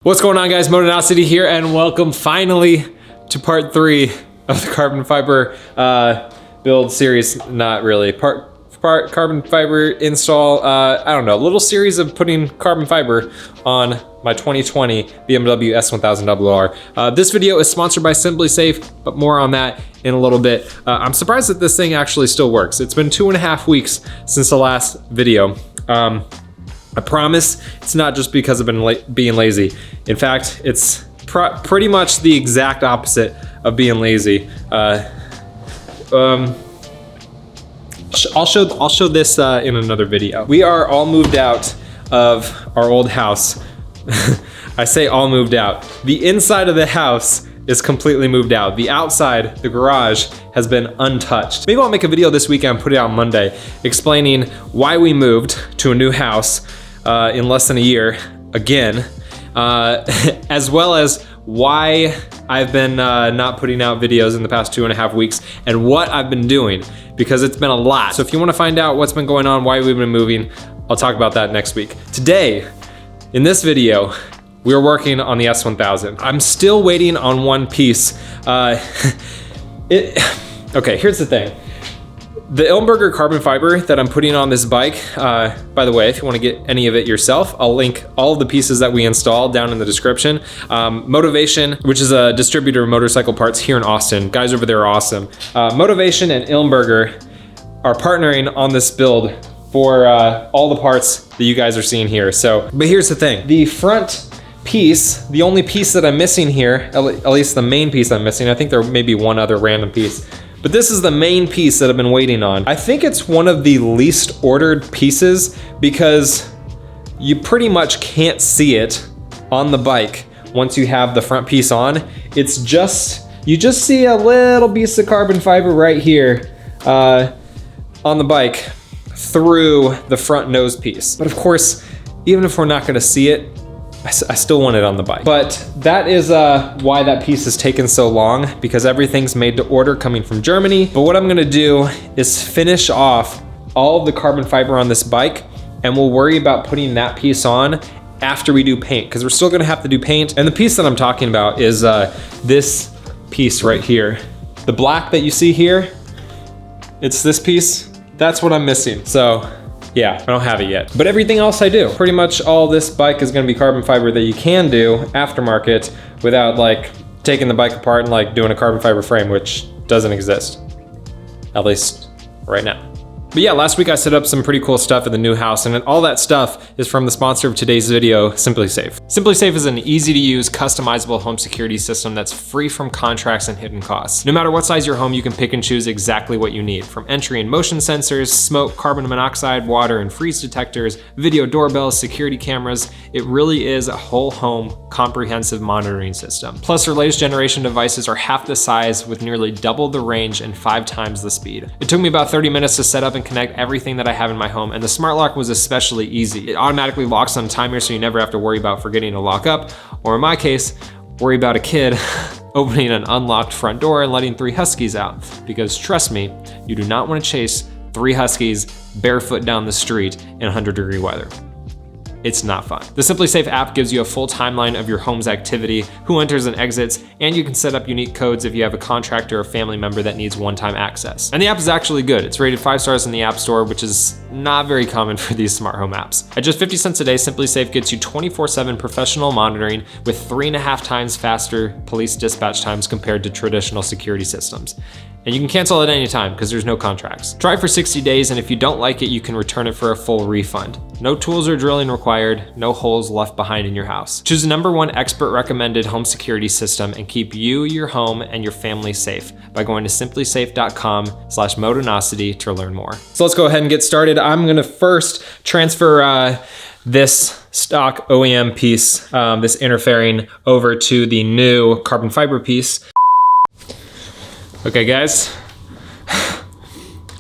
What's going on, guys? Motonosity here, and welcome finally to part 3 of the carbon fiber build series. Not really, part carbon fiber install. I don't know, a little series of putting carbon fiber on my 2020 BMW S1000RR. This video is sponsored by SimpliSafe, but more on that in a little bit. I'm surprised that this thing actually still works. It's been 2.5 weeks since the last video. I promise it's not just because I've been being lazy. In fact, it's pretty much the exact opposite of being lazy. I'll show this in another video. We are all moved out of our old house. I say all moved out. The inside of the house is completely moved out. The outside, the garage, has been untouched. Maybe I'll make a video this weekend, put it out Monday, explaining why we moved to a new house in less than a year, again, as well as why I've been not putting out videos in the past 2.5 weeks and what I've been doing, because it's been a lot. So if you want to find out what's been going on, why we've been moving, I'll talk about that next week. Today, in this video, we're working on the S1000. I'm still waiting on one piece. Okay, here's the thing. The Ilmberger carbon fiber that I'm putting on this bike, by the way, if you want to get any of it yourself, I'll link all of the pieces that we installed down in the description. Motovation, which is a distributor of motorcycle parts here in Austin. Guys over there are awesome. Motovation and Ilmberger are partnering on this build for all the parts that you guys are seeing here. But here's the thing. The front piece, the only piece that I'm missing here, at least the main piece I'm missing, I think there may be one other random piece, but this is the main piece that I've been waiting on. I think it's one of the least ordered pieces because you pretty much can't see it on the bike once you have the front piece on. It's just, you just see a little piece of carbon fiber right here on the bike through the front nose piece. But of course, even if we're not gonna see it, I still want it on the bike. But that is why that piece has taken so long, because everything's made to order coming from Germany. But what I'm gonna do is finish off all of the carbon fiber on this bike, and we'll worry about putting that piece on after we do paint, because we're still gonna have to do paint. And the piece that I'm talking about is this piece right here. The black that you see here, it's this piece. That's what I'm missing. So yeah, I don't have it yet. But everything else I do. Pretty much all this bike is gonna be carbon fiber that you can do aftermarket without like taking the bike apart and like doing a carbon fiber frame, which doesn't exist, at least right now. But yeah, last week I set up some pretty cool stuff at the new house, and all that stuff is from the sponsor of today's video, SimpliSafe. SimpliSafe is an easy to use, customizable home security system that's free from contracts and hidden costs. No matter what size your home, you can pick and choose exactly what you need, from entry and motion sensors, smoke, carbon monoxide, water and freeze detectors, video doorbells, security cameras. It really is a whole home comprehensive monitoring system. Plus, our latest generation devices are half the size with nearly double the range and 5 times the speed. It took me about 30 minutes to set up and connect everything that I have in my home, and the smart lock was especially easy. It automatically locks on a timer, so you never have to worry about forgetting to lock up, or in my case, worry about a kid opening an unlocked front door and letting 3 huskies out. Because trust me, you do not want to chase 3 huskies barefoot down the street in 100-degree weather. It's not fun. The SimpliSafe app gives you a full timeline of your home's activity, who enters and exits, and you can set up unique codes if you have a contractor or family member that needs one-time access. And the app is actually good. It's rated 5 stars in the App Store, which is not very common for these smart home apps. At just 50 cents a day, SimpliSafe gets you 24/7 professional monitoring with 3.5 times faster police dispatch times compared to traditional security systems. And you can cancel at any time because there's no contracts. Try it for 60 days, and if you don't like it, you can return it for a full refund. No tools or drilling required, no holes left behind in your house. Choose the #1 expert recommended home security system and keep you, your home, and your family safe by going to simplisafe.com/motonosity to learn more. So let's go ahead and get started. I'm gonna first transfer this stock OEM piece, this interfering, over to the new carbon fiber piece. Okay guys,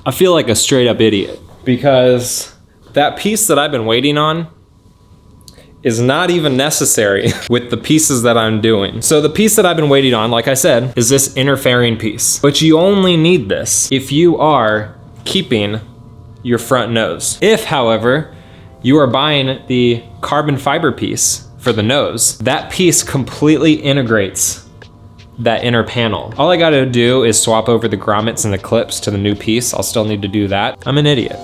I feel like a straight up idiot because that piece that I've been waiting on is not even necessary with the pieces that I'm doing. So the piece that I've been waiting on, like I said, is this interfering piece. But you only need this if you are keeping your front nose. If, however, you are buying the carbon fiber piece for for the nose. That piece completely integrates that inner panel. All I gotta do is swap over the grommets and the clips to the new piece. I'll still need to do that. I'm an idiot.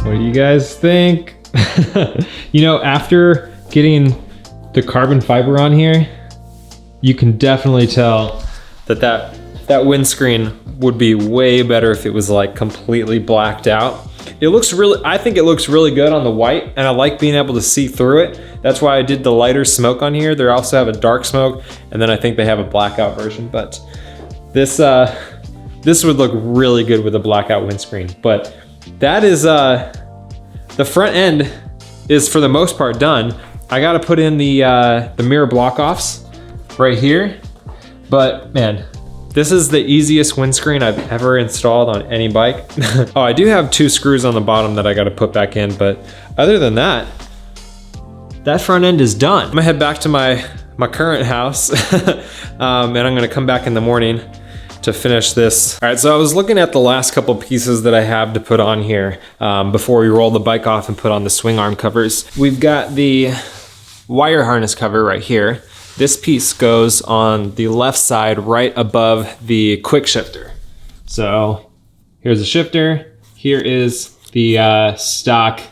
What do you guys think? You know, after getting the carbon fiber on here, you can definitely tell that windscreen would be way better if it was like completely blacked out. It looks really, I think it looks really good on the white, and I like being able to see through it. That's why I did the lighter smoke on here. They also have a dark smoke, and then I think they have a blackout version, but this would look really good with a blackout windscreen. But that is, the front end is for the most part done. I gotta put in the mirror block offs right here, but man, this is the easiest windscreen I've ever installed on any bike. Oh, I do have 2 screws on the bottom that I gotta put back in, but other than that, that front end is done. I'm gonna head back to my current house and I'm gonna come back in the morning to finish this. All right, so I was looking at the last couple pieces that I have to put on here before we roll the bike off and put on the swing arm covers. We've got the wire harness cover right here. This piece goes on the left side right above the quick shifter. So here's the shifter. Here is the stock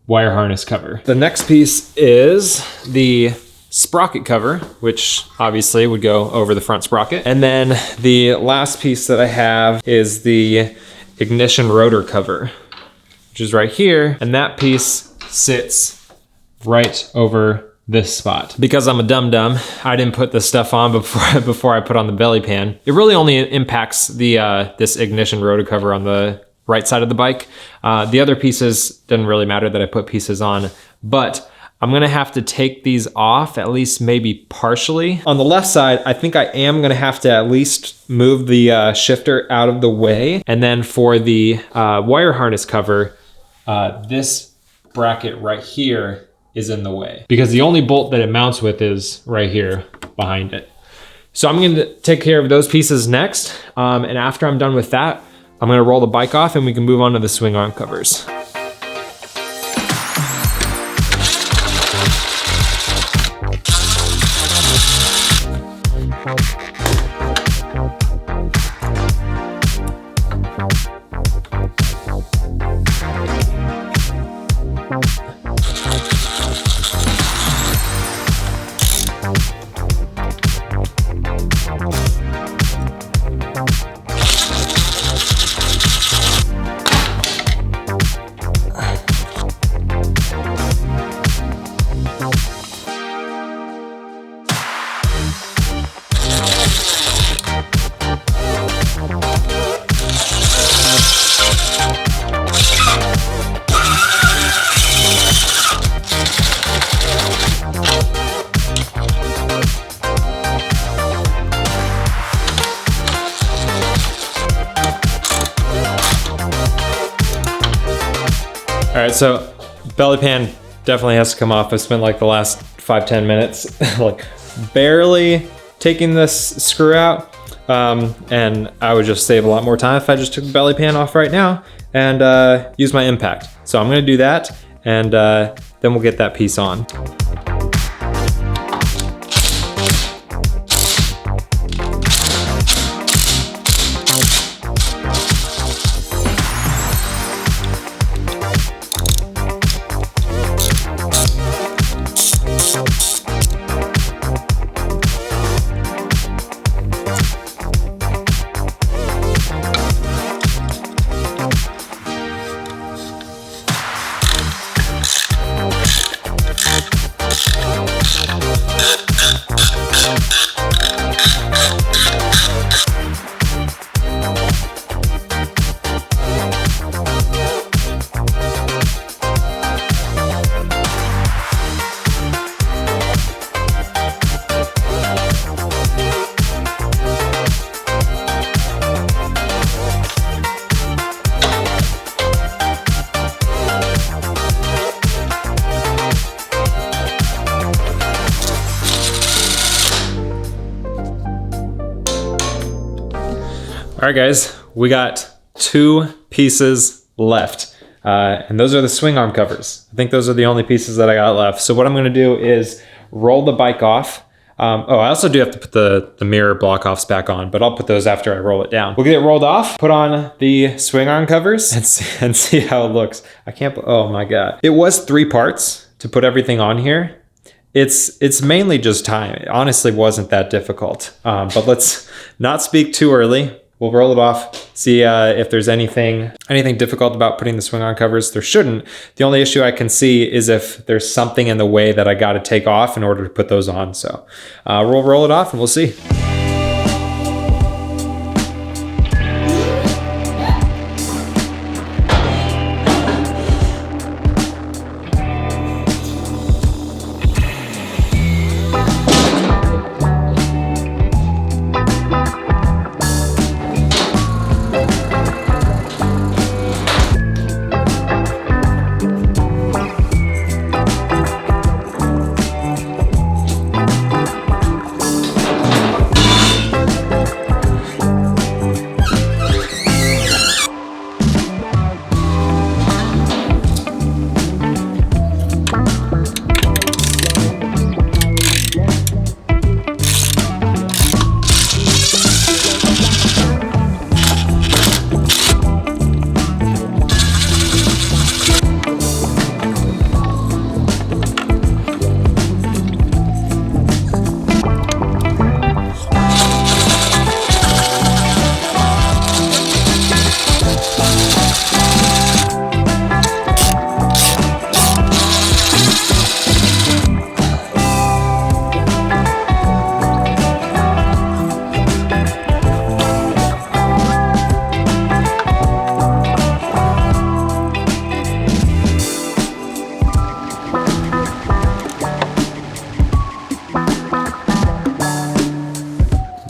wire harness cover. The next piece is the sprocket cover, which obviously would go over the front sprocket. And then the last piece that I have is the ignition rotor cover, which is right here. And that piece sits right over this spot. Because I'm a dum-dum, I didn't put this stuff on before I put on the belly pan. It really only impacts the this ignition rotor cover on the right side of the bike. The other pieces didn't really matter that I put pieces on, but I'm gonna have to take these off, at least maybe partially. On the left side, I think I am gonna have to at least move the shifter out of the way. And then for the wire harness cover, this bracket right here is in the way because the only bolt that it mounts with is right here behind it. So I'm gonna take care of those pieces next. And after I'm done with that, I'm gonna roll the bike off and we can move on to the swing arm covers. All right, so belly pan definitely has to come off. I spent like the last 5-10 minutes like barely taking this screw out. And I would just save a lot more time if I just took the belly pan off right now and use my impact. So I'm gonna do that and then we'll get that piece on. All right, guys, we got 2 pieces left, and those are the swing arm covers. I think those are the only pieces that I got left. So what I'm gonna do is roll the bike off. Oh, I also do have to put the mirror block offs back on, but I'll put those after I roll it down. We'll get it rolled off, put on the swing arm covers, and see how it looks. I can't, oh my God. It was 3 parts to put everything on here. It's mainly just time. It honestly wasn't that difficult, but let's not speak too early. We'll roll it off, see if there's anything difficult about putting the swing arm covers. There shouldn't. The only issue I can see is if there's something in the way that I got to take off in order to put those on. So we'll roll it off and we'll see.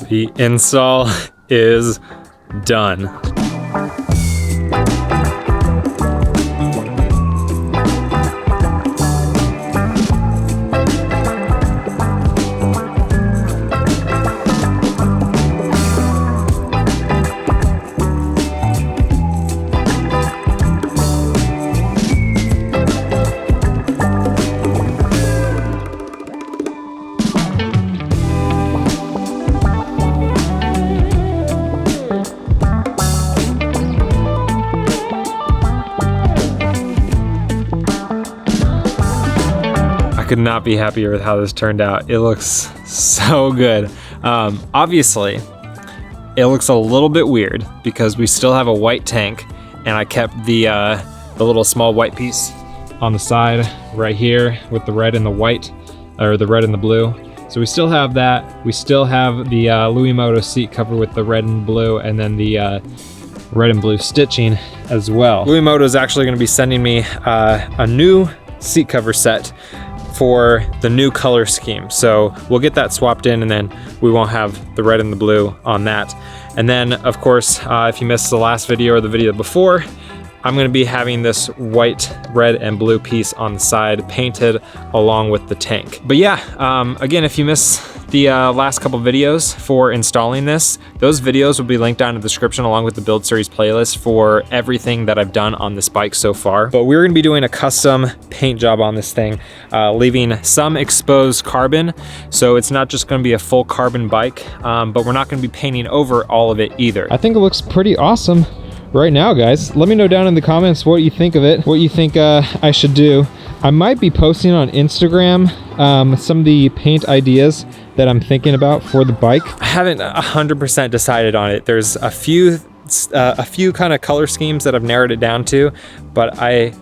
The install is done. Could not be happier with how this turned out. It looks so good. Obviously, it looks a little bit weird because we still have a white tank, and I kept the little small white piece on the side right here with the red and the white, or the red and the blue. So we still have that. We still have the Moto seat cover with the red and blue, and then the red and blue stitching as well. Moto is actually going to be sending me a new seat cover set for the new color scheme. So we'll get that swapped in, and then we won't have the red and the blue on that. And then of course, if you missed the last video or the video before, I'm gonna be having this white, red, and blue piece on the side painted along with the tank. But yeah, again, if you missed the last couple videos for installing this, those videos will be linked down in the description along with the build series playlist for everything that I've done on this bike so far. But we're gonna be doing a custom paint job on this thing, leaving some exposed carbon. So it's not just gonna be a full carbon bike, but we're not gonna be painting over all of it either. I think it looks pretty awesome right now, guys. Let me know down in the comments what you think of it, what you think I should do. I might be posting on Instagram some of the paint ideas that I'm thinking about for the bike. I haven't 100% decided on it. There's a few kind of color schemes that I've narrowed it down to, but I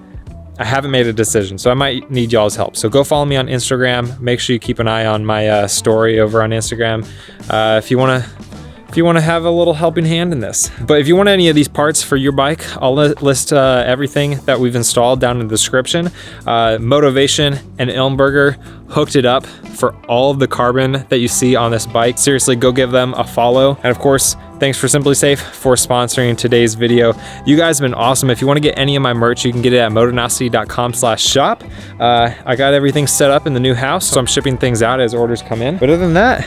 I haven't made a decision, so I might need y'all's help. So go follow me on Instagram. Make sure you keep an eye on my story over on Instagram if you want to have a little helping hand in this. But if you want any of these parts for your bike, I'll list everything that we've installed down in the description. Motovation and Ilmberger hooked it up for all of the carbon that you see on this bike. Seriously, go give them a follow. And of course, thanks for SimpliSafe for sponsoring today's video. You guys have been awesome. If you want to get any of my merch, you can get it at motonosity.com/shop. I got everything set up in the new house, so I'm shipping things out as orders come in. But other than that,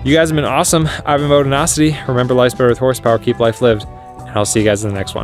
you guys have been awesome. I've been Motonosity. Remember, life's better with horsepower. Keep life lived. And I'll see you guys in the next one.